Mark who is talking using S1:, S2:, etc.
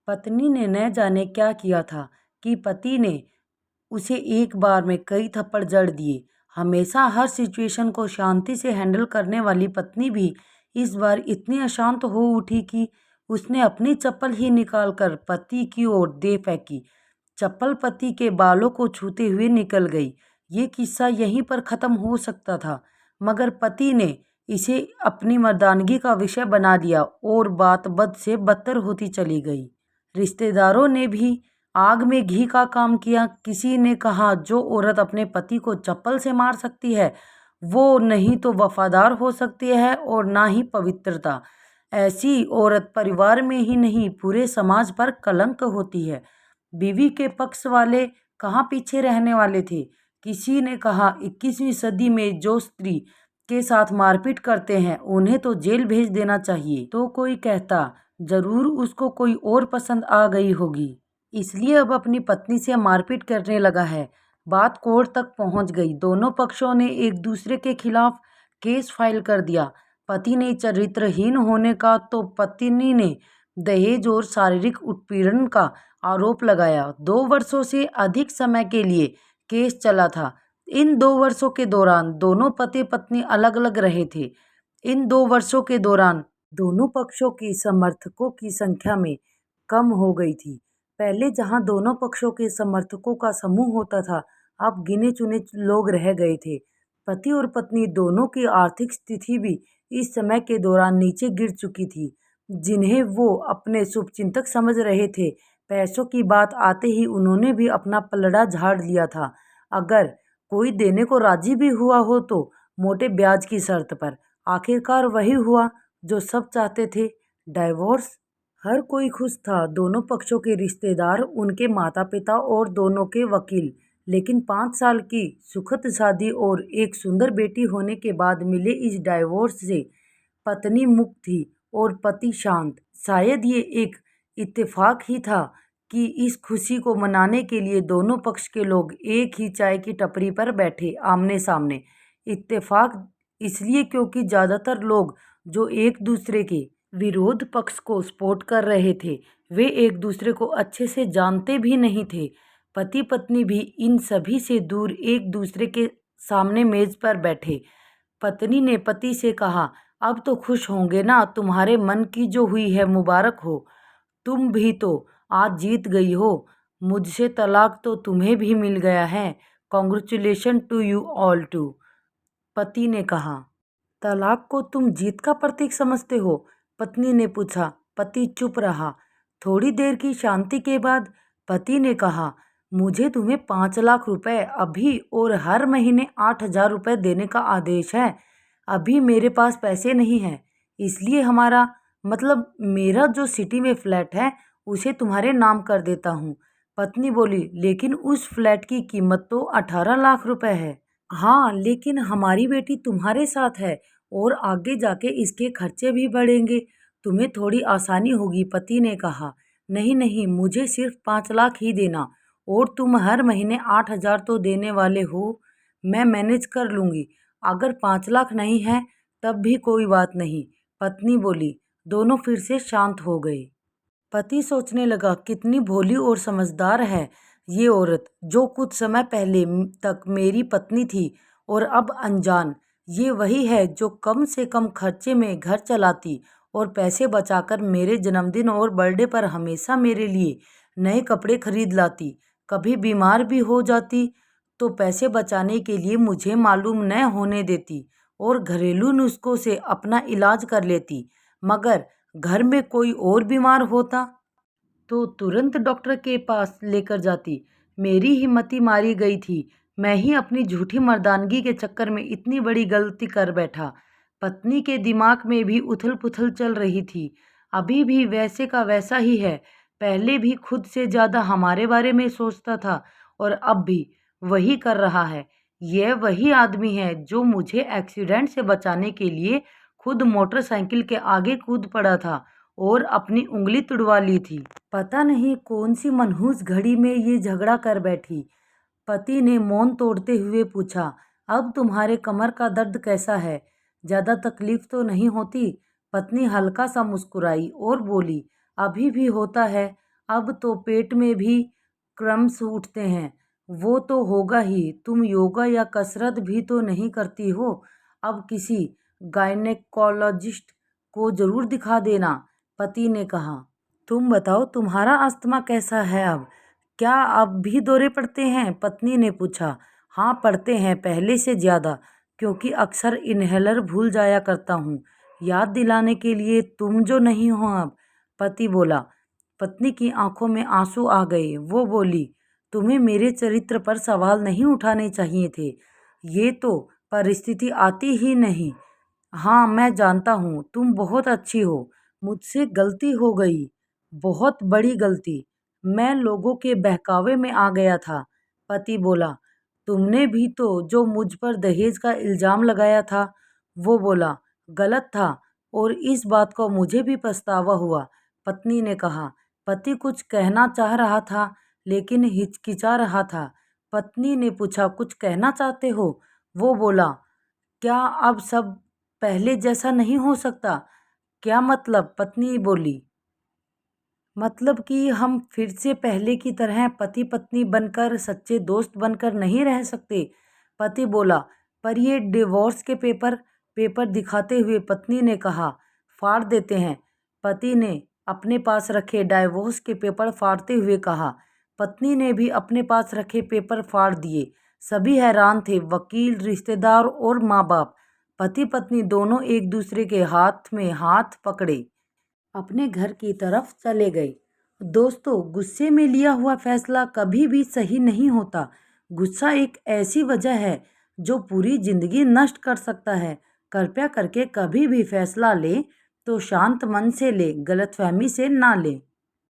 S1: पत्नी ने न जाने क्या किया था कि पति ने उसे एक बार में कई थप्पड़ जड़ दिए। हमेशा हर सिचुएशन को शांति से हैंडल करने वाली पत्नी भी इस बार इतनी अशांत हो उठी कि उसने अपनी चप्पल ही निकाल कर पति की ओर दे फेंकी। चप्पल पति के बालों को छूते हुए निकल गई। ये किस्सा यहीं पर ख़त्म हो सकता था, मगर पति ने इसे अपनी मर्दानगी का विषय बना लिया और बात बद से बदतर होती चली गई। रिश्तेदारों ने भी आग में घी का काम किया। किसी ने कहा जो औरत अपने पति को चप्पल से मार सकती है वो नहीं तो वफादार हो सकती है और ना ही पवित्रता। ऐसी औरत परिवार में ही नहीं पूरे समाज पर कलंक होती है। बीवी के पक्ष वाले कहाँ पीछे रहने वाले थे। किसी ने कहा 21वीं सदी में जो स्त्री के साथ मारपीट करते हैं उन्हें तो जेल भेज देना चाहिए। तो कोई कहता जरूर उसको कोई और पसंद आ गई होगी, इसलिए अब अपनी पत्नी से मारपीट करने लगा है। बात कोर्ट तक पहुंच गई। दोनों पक्षों ने एक दूसरे के खिलाफ केस फाइल कर दिया। पति ने चरित्रहीन होने का तो पत्नी ने दहेज और शारीरिक उत्पीड़न का आरोप लगाया। 2 वर्षों से अधिक समय के लिए केस चला था। इन 2 वर्षों के दौरान दोनों पति पत्नी अलग अलग रहे थे। इन 2 वर्षों के दौरान दोनों पक्षों की समर्थकों की संख्या में कम हो गई थी। पहले जहां दोनों पक्षों के समर्थकों का समूह होता था, अब गिने चुने लोग रह गए थे। पति और पत्नी दोनों की आर्थिक स्थिति भी इस समय के दौरान नीचे गिर चुकी थी। जिन्हें वो अपने शुभचिंतक समझ रहे थे, पैसों की बात आते ही उन्होंने भी अपना पलड़ा झाड़ लिया था। अगर कोई देने को राजी भी हुआ हो तो मोटे ब्याज की शर्त पर। आखिरकार वही हुआ जो सब चाहते थे, डाइवोर्स। हर कोई खुश था, दोनों पक्षों के रिश्तेदार, उनके माता पिता और दोनों के वकील। लेकिन 5 साल की सुखद शादी और एक सुंदर बेटी होने के बाद मिले इस डाइवोर्स से पत्नी मुक्त थी और पति शांत। शायद ये एक इत्तेफाक ही था कि इस खुशी को मनाने के लिए दोनों पक्ष के लोग एक ही चाय की टपरी पर बैठे आमने सामने। इत्तेफाक इसलिए क्योंकि ज़्यादातर लोग जो एक दूसरे के विरोध पक्ष को सपोर्ट कर रहे थे वे एक दूसरे को अच्छे से जानते भी नहीं थे। पति पत्नी भी इन सभी से दूर एक दूसरे के सामने मेज पर बैठे। पत्नी ने पति से कहा, अब तो खुश होंगे ना, तुम्हारे मन की जो हुई है मुबारक हो। तुम भी तो आज जीत गई हो। मुझसे तलाक तो तुम्हें भी मिल गया है। Congratulation to you all too. पति ने कहा। तलाक को तुम जीत का प्रतीक समझते हो? पत्नी ने पूछा। पति चुप रहा। थोड़ी देर की शांति के बाद पति ने कहा, मुझे तुम्हें 5 लाख रुपए अभी और हर महीने 8 हजार रुपये देने का आदेश है। अभी मेरे पास पैसे नहीं हैं, इसलिए मेरा जो सिटी में फ्लैट है उसे तुम्हारे नाम कर देता हूँ। पत्नी बोली, लेकिन उस फ्लैट की कीमत तो 18 लाख रुपए है। हाँ, लेकिन हमारी बेटी तुम्हारे साथ है और आगे जाके इसके खर्चे भी बढ़ेंगे। तुम्हें थोड़ी आसानी होगी। पति ने कहा, नहीं नहीं, मुझे सिर्फ 5 लाख ही देना और तुम हर महीने 8 हजार तो देने वाले हो। मैं मैनेज कर लूँगी। अगर 5 लाख नहीं है तब भी कोई बात नहीं। पत्नी बोली। दोनों फिर से शांत हो गए। पति सोचने लगा, कितनी भोली और समझदार है ये औरत, जो कुछ समय पहले तक मेरी पत्नी थी और अब अनजान। ये वही है जो कम से कम खर्चे में घर चलाती और पैसे बचाकर मेरे जन्मदिन और बर्थडे पर हमेशा मेरे लिए नए कपड़े खरीद लाती। कभी बीमार भी हो जाती तो पैसे बचाने के लिए मुझे मालूम न होने देती और घरेलू नुस्खों से अपना इलाज कर लेती। मगर घर में कोई और बीमार होता तो तुरंत डॉक्टर के पास लेकर जाती। मेरी हिम्मती मारी गई थी। मैं ही अपनी झूठी मर्दानगी के चक्कर में इतनी बड़ी गलती कर बैठा। पत्नी के दिमाग में भी उथल पुथल चल रही थी। अभी भी वैसे का वैसा ही है। पहले भी खुद से ज़्यादा हमारे बारे में सोचता था और अब भी वही कर रहा है। यह वही आदमी है जो मुझे एक्सीडेंट से बचाने के लिए खुद मोटरसाइकिल के आगे कूद पड़ा था और अपनी उंगली तुड़वा ली थी। पता नहीं कौन सी मनहूस घड़ी में ये झगड़ा कर बैठी। पति ने मौन तोड़ते हुए पूछा, अब तुम्हारे कमर का दर्द कैसा है? ज़्यादा तकलीफ तो नहीं होती? पत्नी हल्का सा मुस्कुराई और बोली, अभी भी होता है। अब तो पेट में भी क्रम्स उठते हैं। वो तो होगा ही। तुम योगा या कसरत भी तो नहीं करती हो। अब किसी गायनेकोलॉजिस्ट को जरूर दिखा देना, पति ने कहा। तुम बताओ, तुम्हारा अस्थमा कैसा है अब? क्या अब भी दौरे पड़ते हैं? पत्नी ने पूछा। हाँ, पड़ते हैं, पहले से ज्यादा, क्योंकि अक्सर इन्हेलर भूल जाया करता हूँ। याद दिलाने के लिए तुम जो नहीं हो अब, पति बोला। पत्नी की आंखों में आंसू आ गए। वो बोली, तुम्हें मेरे चरित्र पर सवाल नहीं उठाने चाहिए थे। ये तो परिस्थिति आती ही नहीं। हाँ, मैं जानता हूँ, तुम बहुत अच्छी हो। मुझसे गलती हो गई, बहुत बड़ी गलती। मैं लोगों के बहकावे में आ गया था, पति बोला। तुमने भी तो जो मुझ पर दहेज का इल्जाम लगाया था, वो बोला, गलत था, और इस बात को मुझे भी पछतावा हुआ, पत्नी ने कहा। पति कुछ कहना चाह रहा था, लेकिन हिचकिचा रहा था। पत्नी ने पूछा, कुछ कहना चाहते हो? वो बोला, क्या अब सब पहले जैसा नहीं हो सकता? क्या मतलब? पत्नी बोली। मतलब कि हम फिर से पहले की तरह पति पत्नी बनकर, सच्चे दोस्त बनकर नहीं रह सकते, पति बोला। पर ये डिवोर्स के पेपर पेपर दिखाते हुए पत्नी ने कहा। फाड़ देते हैं, पति ने अपने पास रखे डाइवोर्स के पेपर फाड़ते हुए कहा। पत्नी ने भी अपने पास रखे पेपर फाड़ दिए। सभी हैरान थे, वकील, रिश्तेदार और माँ बाप। पति पत्नी दोनों एक दूसरे के हाथ में हाथ पकड़े अपने घर की तरफ चले गए। दोस्तों, गुस्से में लिया हुआ फैसला कभी भी सही नहीं होता। गुस्सा एक ऐसी वजह है जो पूरी जिंदगी नष्ट कर सकता है। कृपया करके कभी भी फैसला ले तो शांत मन से ले, गलतफहमी से ना ले।